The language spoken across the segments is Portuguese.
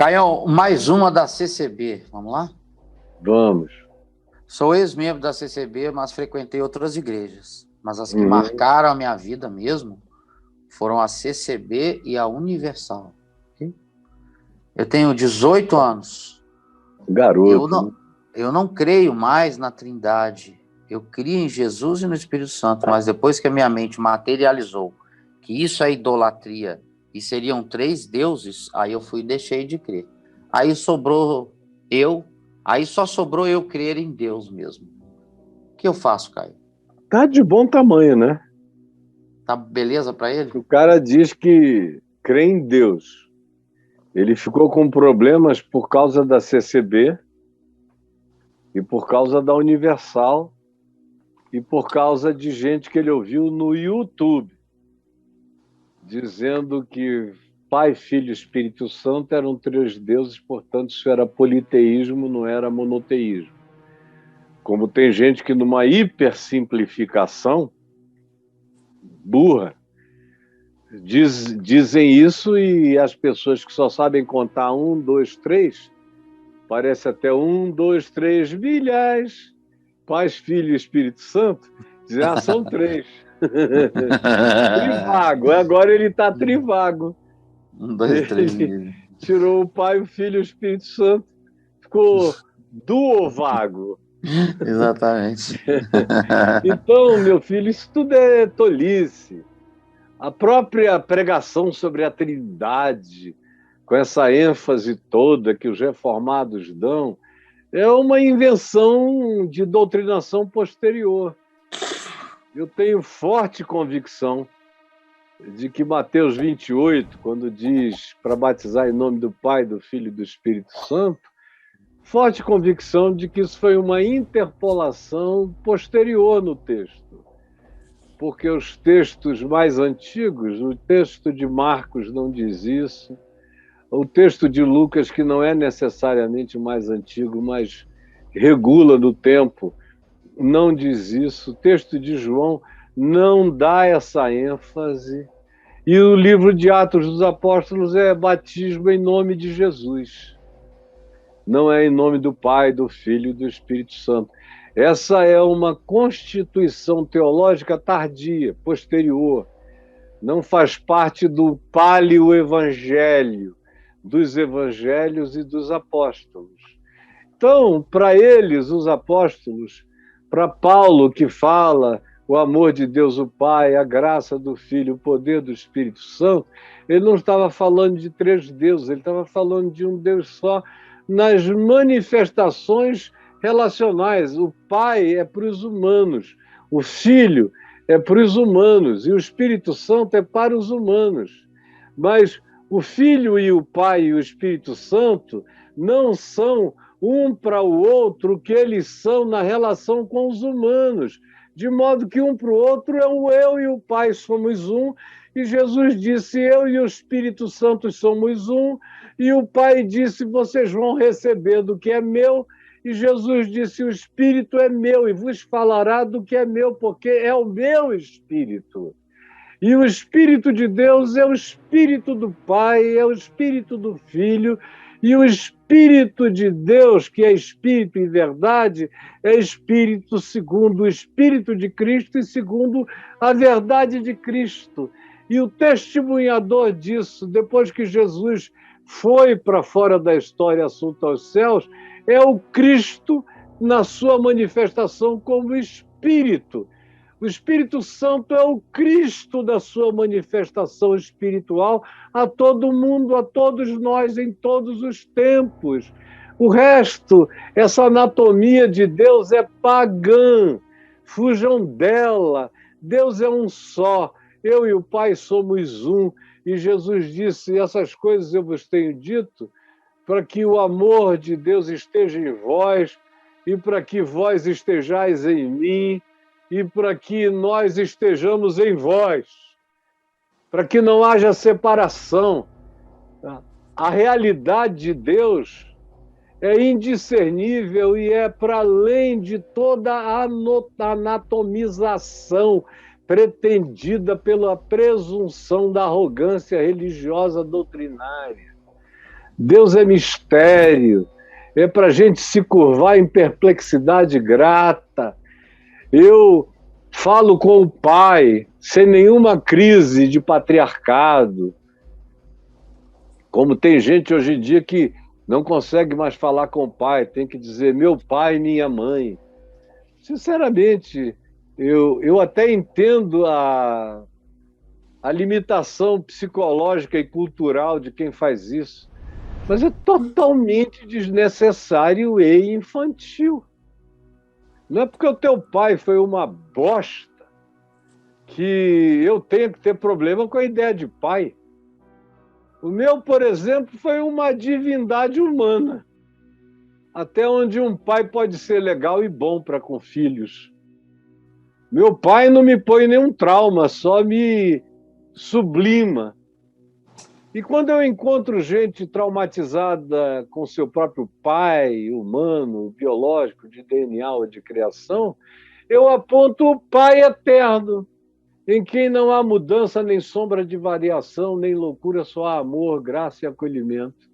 Caião, mais uma da CCB, vamos lá? Vamos. Sou ex-membro da CCB, mas frequentei outras igrejas. Mas as que marcaram a minha vida mesmo foram a CCB e a Universal. Eu tenho 18 anos. Garoto. Eu não creio mais na Trindade. Eu crio em Jesus e no Espírito Santo, mas depois que a minha mente materializou que isso é idolatria e seriam 3 deuses, aí eu fui e deixei de crer. Aí só sobrou eu crer em Deus mesmo. O que eu faço, Caio? Tá de bom tamanho, né? Tá beleza para ele? O cara diz que crê em Deus. Ele ficou com problemas por causa da CCB e por causa da Universal e por causa de gente que ele ouviu no YouTube dizendo que Pai, Filho e Espírito Santo eram 3 deuses, portanto isso era politeísmo, não era monoteísmo. Como tem gente que numa hipersimplificação burra dizem isso, e as pessoas que só sabem contar 1, 2, 3, parece até 1, 2, 3 milhares, Pai, Filho e Espírito Santo, dizem, são 3. Trivago, agora ele está trivago. 1, 2, 3. Tirou o Pai, o Filho e o Espírito Santo, ficou duovago. Exatamente. Então, meu filho, isso tudo é tolice. A própria pregação sobre a Trindade, com essa ênfase toda que os reformados dão, é uma invenção de doutrinação posterior. Eu tenho forte convicção de que Mateus 28, quando diz para batizar em nome do Pai, do Filho e do Espírito Santo, forte convicção de que isso foi uma interpolação posterior no texto. Porque os textos mais antigos, o texto de Marcos não diz isso, o texto de Lucas, que não é necessariamente mais antigo, mas regula no tempo, não diz isso, o texto de João não dá essa ênfase, e o livro de Atos dos Apóstolos é batismo em nome de Jesus. Não é em nome do Pai, do Filho e do Espírito Santo. Essa é uma constituição teológica tardia, posterior. Não faz parte do paleoevangelho, dos evangelhos e dos apóstolos. Então, para eles, os apóstolos, para Paulo, que fala o amor de Deus o Pai, a graça do Filho, o poder do Espírito Santo, ele não estava falando de 3 deuses, ele estava falando de um Deus só nas manifestações relacionais. O Pai é para os humanos, o Filho é para os humanos e o Espírito Santo é para os humanos. Mas o Filho e o Pai e o Espírito Santo não são um para o outro o que eles são na relação com os humanos, de modo que um para o outro é o eu e o Pai somos um, e Jesus disse, eu e o Espírito Santo somos um, e o Pai disse, vocês vão receber do que é meu, e Jesus disse, o Espírito é meu, e vos falará do que é meu, porque é o meu Espírito. E o Espírito de Deus é o Espírito do Pai, é o Espírito do Filho, e o Espírito de Deus, que é Espírito e verdade, é Espírito segundo o Espírito de Cristo e segundo a verdade de Cristo. E o testemunhador disso, depois que Jesus foi para fora da história, assunto aos céus, é o Cristo na sua manifestação como Espírito. O Espírito Santo é o Cristo da sua manifestação espiritual a todo mundo, a todos nós, em todos os tempos. O resto, essa anatomia de Deus é pagã. Fujam dela. Deus é um só. Eu e o Pai somos um. E Jesus disse, essas coisas eu vos tenho dito, para que o amor de Deus esteja em vós e para que vós estejais em mim, e para que nós estejamos em vós, para que não haja separação. A realidade de Deus é indiscernível e é para além de toda a anatomização pretendida pela presunção da arrogância religiosa doutrinária. Deus é mistério, é para a gente se curvar em perplexidade grata. Eu falo com o Pai sem nenhuma crise de patriarcado, como tem gente hoje em dia que não consegue mais falar com o Pai, tem que dizer meu pai e minha mãe. Sinceramente, eu até entendo a limitação psicológica e cultural de quem faz isso, mas é totalmente desnecessário e infantil. Não é porque o teu pai foi uma bosta que eu tenho que ter problema com a ideia de pai. O meu, por exemplo, foi uma divindade humana. Até onde um pai pode ser legal e bom para com filhos. Meu pai não me põe nenhum trauma, só me sublima. E quando eu encontro gente traumatizada com seu próprio pai, humano, biológico, de DNA ou de criação, eu aponto o Pai eterno, em quem não há mudança, nem sombra de variação, nem loucura, só há amor, graça e acolhimento.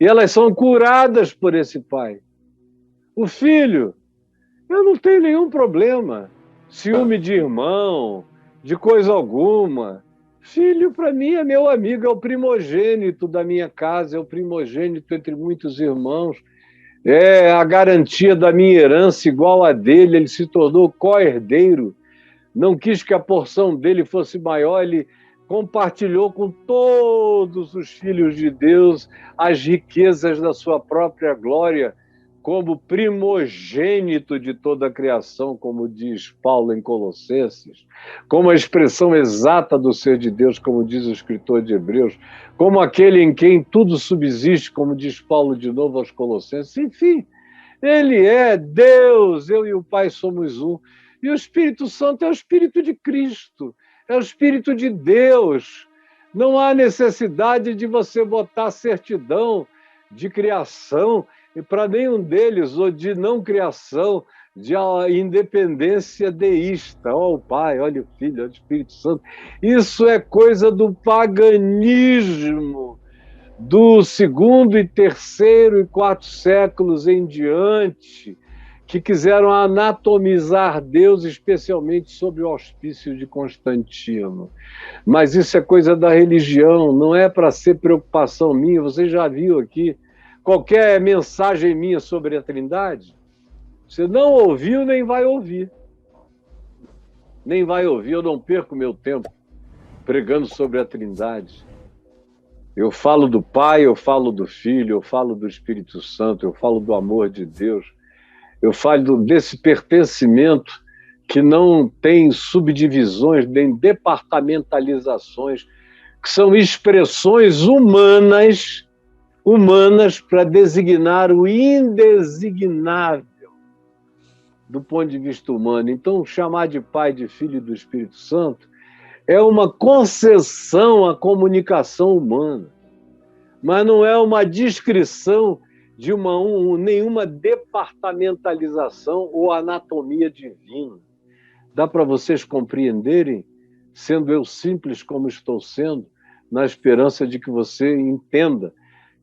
E elas são curadas por esse Pai. O filho, eu não tenho nenhum problema. Ciúme de irmão, de coisa alguma. Filho, para mim, é meu amigo, é o primogênito da minha casa, é o primogênito entre muitos irmãos. É a garantia da minha herança igual a dele, ele se tornou co-herdeiro. Não quis que a porção dele fosse maior, ele compartilhou com todos os filhos de Deus as riquezas da sua própria glória, como primogênito de toda a criação, como diz Paulo em Colossenses, como a expressão exata do ser de Deus, como diz o escritor de Hebreus, como aquele em quem tudo subsiste, como diz Paulo de novo aos Colossenses. Enfim, ele é Deus, eu e o Pai somos um. E o Espírito Santo é o Espírito de Cristo, é o Espírito de Deus. Não há necessidade de você botar certidão de criação e para nenhum deles, ou de não criação, de independência deísta. Olha o Pai, olha o Filho, olha o Espírito Santo. Isso é coisa do paganismo, do segundo e terceiro e quarto séculos em diante, que quiseram anatomizar Deus, especialmente sob o auspício de Constantino. Mas isso é coisa da religião, não é para ser preocupação minha. Você já viu aqui qualquer mensagem minha sobre a Trindade? Você não ouviu, nem vai ouvir. Nem vai ouvir, eu não perco meu tempo pregando sobre a Trindade. Eu falo do Pai, eu falo do Filho, eu falo do Espírito Santo, eu falo do amor de Deus, eu falo desse pertencimento que não tem subdivisões nem departamentalizações, que são expressões humanas para designar o indesignável do ponto de vista humano. Então, chamar de Pai, de Filho e do Espírito Santo é uma concessão à comunicação humana, mas não é uma descrição de nenhuma departamentalização ou anatomia divina. Dá para vocês compreenderem, sendo eu simples como estou sendo, na esperança de que você entenda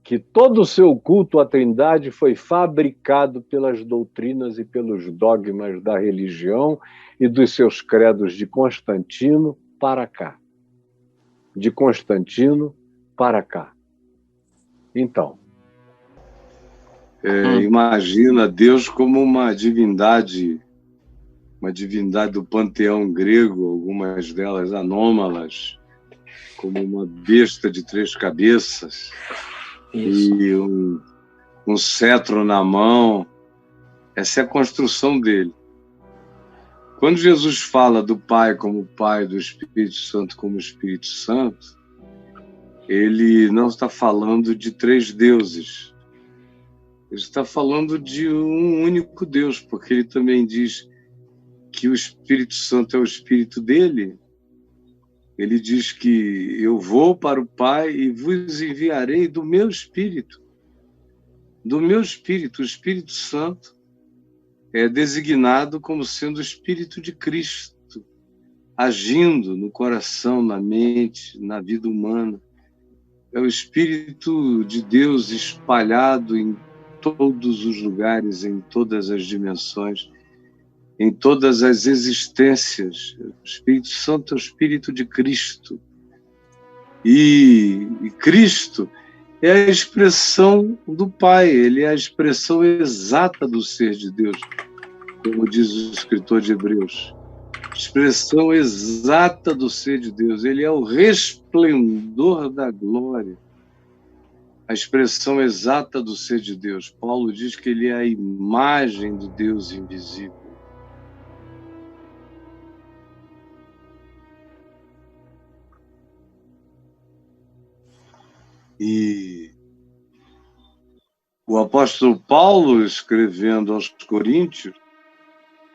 que todo o seu culto à Trindade foi fabricado pelas doutrinas e pelos dogmas da religião e dos seus credos de Constantino para cá. De Constantino para cá. Então, imagina Deus como uma divindade do panteão grego, algumas delas anômalas, como uma besta de 3 cabeças. Isso. E um cetro na mão. Essa é a construção dele. Quando Jesus fala do Pai como Pai, do Espírito Santo como Espírito Santo, ele não está falando de 3 deuses. Ele está falando de um único Deus, porque ele também diz que o Espírito Santo é o Espírito dele. Ele diz que eu vou para o Pai e vos enviarei do meu Espírito. Do meu Espírito. O Espírito Santo é designado como sendo o Espírito de Cristo, agindo no coração, na mente, na vida humana. é o Espírito de Deus espalhado em todos os lugares, em todas as dimensões, em todas as existências. O Espírito Santo é o Espírito de Cristo. E Cristo é a expressão do Pai, ele é a expressão exata do ser de Deus, como diz o escritor de Hebreus. Expressão exata do ser de Deus, ele é o resplendor da glória, a expressão exata do ser de Deus. Paulo diz que ele é a imagem do Deus invisível. E o apóstolo Paulo, escrevendo aos Coríntios,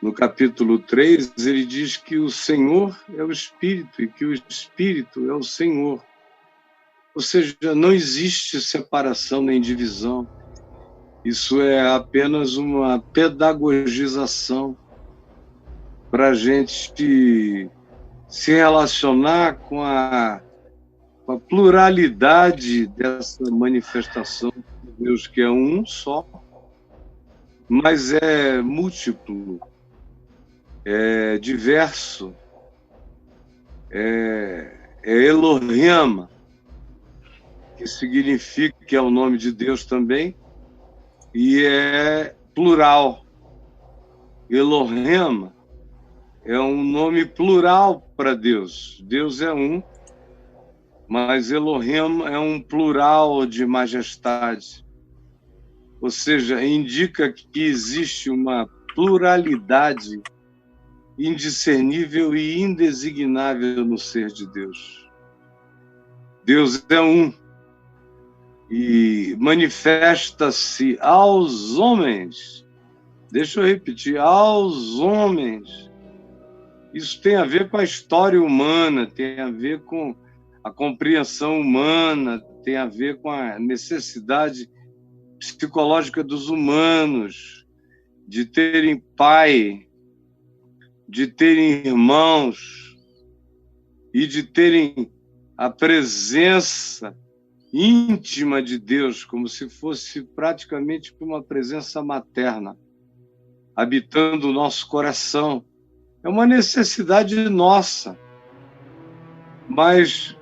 no capítulo 3, ele diz que o Senhor é o Espírito e que o Espírito é o Senhor. Ou seja, não existe separação nem divisão. Isso é apenas uma pedagogização para a gente se relacionar com a pluralidade dessa manifestação de Deus, que é um só, mas é múltiplo, é diverso, é Elohim, que significa que é o nome de Deus também, e é plural. Elohim é um nome plural para Deus. Deus é um, mas Elohim é um plural de majestade. Ou seja, indica que existe uma pluralidade indiscernível e indesignável no ser de Deus. Deus é um e manifesta-se aos homens. Deixa eu repetir, aos homens. Isso tem a ver com a história humana, tem a ver com a compreensão humana, tem a ver com a necessidade psicológica dos humanos de terem pai, de terem irmãos e de terem a presença íntima de Deus, como se fosse praticamente uma presença materna, habitando o nosso coração. É uma necessidade nossa, mas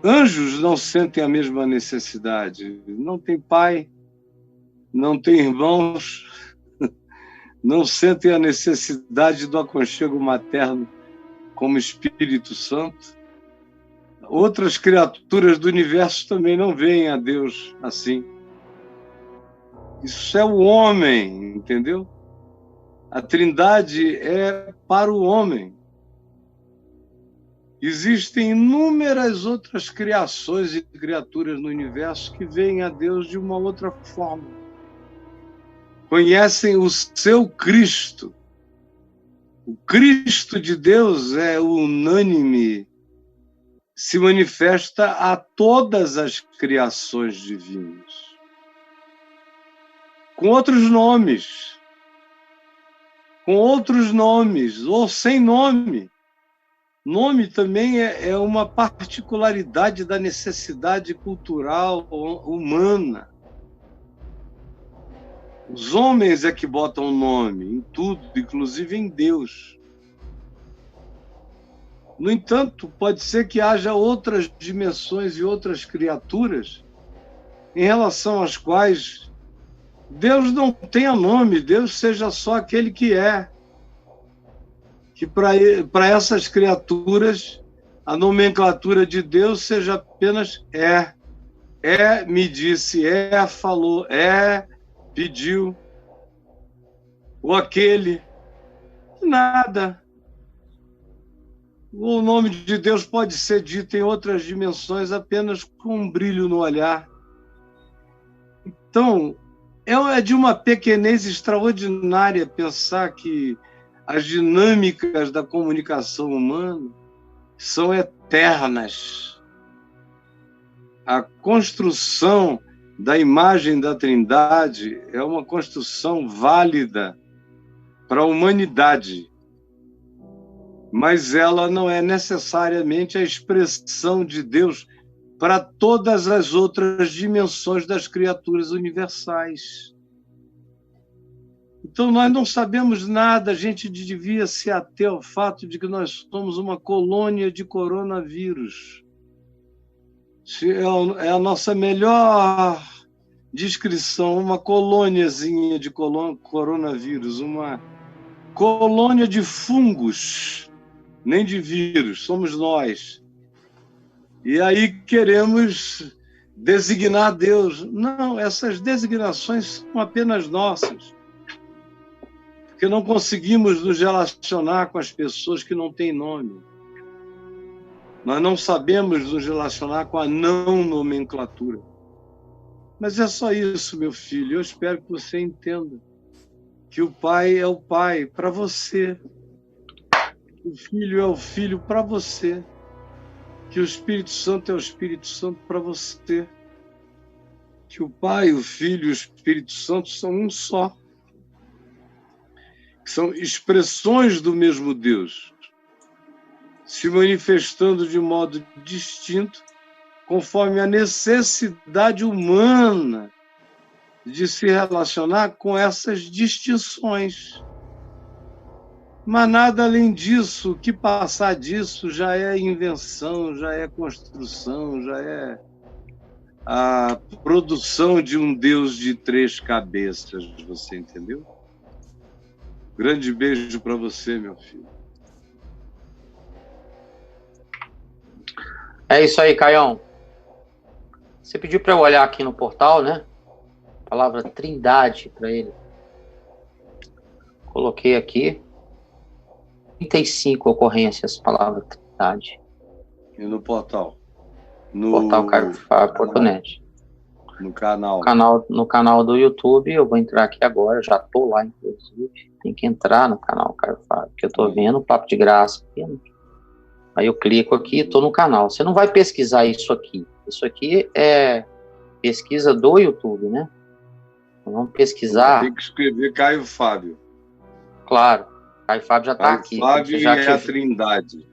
anjos não sentem a mesma necessidade. Não tem pai, não tem irmãos, não sentem a necessidade do aconchego materno como Espírito Santo. Outras criaturas do universo também não veem a Deus assim. Isso é o homem, entendeu? A Trindade é para o homem. Existem inúmeras outras criações e criaturas no universo que veem a Deus de uma outra forma. Conhecem o seu Cristo. O Cristo de Deus é unânime, se manifesta a todas as criações divinas. Com outros nomes, ou sem nome. Nome também é uma particularidade da necessidade cultural humana. Os homens é que botam nome em tudo, inclusive em Deus. No entanto, pode ser que haja outras dimensões e outras criaturas em relação às quais Deus não tenha nome, Deus seja só aquele que é. Que para essas criaturas a nomenclatura de Deus seja apenas é. É, me disse, é, falou, é, pediu. Ou aquele. Nada. O nome de Deus pode ser dito em outras dimensões apenas com um brilho no olhar. Então, é de uma pequenez extraordinária pensar que as dinâmicas da comunicação humana são eternas. A construção da imagem da Trindade é uma construção válida para a humanidade, mas ela não é necessariamente a expressão de Deus para todas as outras dimensões das criaturas universais. Então, nós não sabemos nada, a gente devia se ater ao fato de que nós somos uma colônia de coronavírus. É a nossa melhor descrição, uma colôniazinha de coronavírus, uma colônia de fungos, nem de vírus, somos nós. E aí queremos designar Deus. Não, essas designações são apenas nossas. Porque não conseguimos nos relacionar com as pessoas que não têm nome. Nós não sabemos nos relacionar com a não nomenclatura. Mas é só isso, meu filho. Eu espero que você entenda que o Pai é o Pai para você. O Filho é o Filho para você. Que o Espírito Santo é o Espírito Santo para você. Que o Pai, o Filho e o Espírito Santo são um só. São expressões do mesmo Deus, se manifestando de modo distinto, conforme a necessidade humana de se relacionar com essas distinções. Mas nada além disso, o que passar disso já é invenção, já é construção, já é a produção de um Deus de 3 cabeças, você entendeu? Grande beijo para você, meu filho. É isso aí, Caião. Você pediu para eu olhar aqui no portal, né? A palavra trindade para ele. Coloquei aqui. 35 ocorrências, palavra trindade. E no portal? Portal cairofábio.net. No canal. No canal do YouTube, eu vou entrar aqui agora, já estou lá, inclusive. Tem que entrar no canal Caio Fábio, porque eu estou vendo o Papo de Graça. Aí eu clico aqui e estou no canal. Você não vai pesquisar isso aqui. Isso aqui é pesquisa do YouTube, né? Vamos pesquisar. Tem que escrever Caio Fábio. Claro, Caio Fábio já está aqui. Caio Fábio e a Trindade.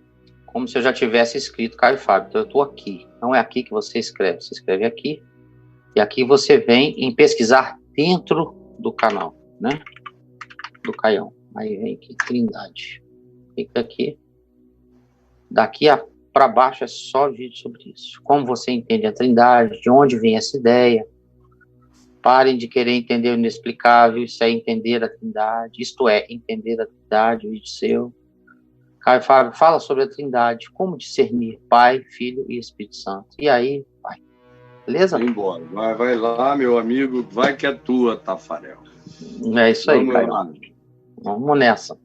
Como se eu já tivesse escrito Caio Fábio. Então eu estou aqui. Não é aqui que você escreve. Você escreve aqui. E aqui você vem em pesquisar dentro do canal, né? Do Caião. Aí vem aqui, Trindade. Clica aqui. Daqui para baixo é só vídeo sobre isso. Como você entende a Trindade, de onde vem essa ideia. Parem de querer entender o inexplicável, isso é entender a Trindade. Isto é, entender a Trindade, vídeo seu. Caio Fábio fala sobre a Trindade, como discernir Pai, Filho e Espírito Santo. E aí, vai. Beleza? Vai embora. Vai lá, meu amigo. Vai que é tua, Tafarel. É isso aí, Caio. Vamos nessa.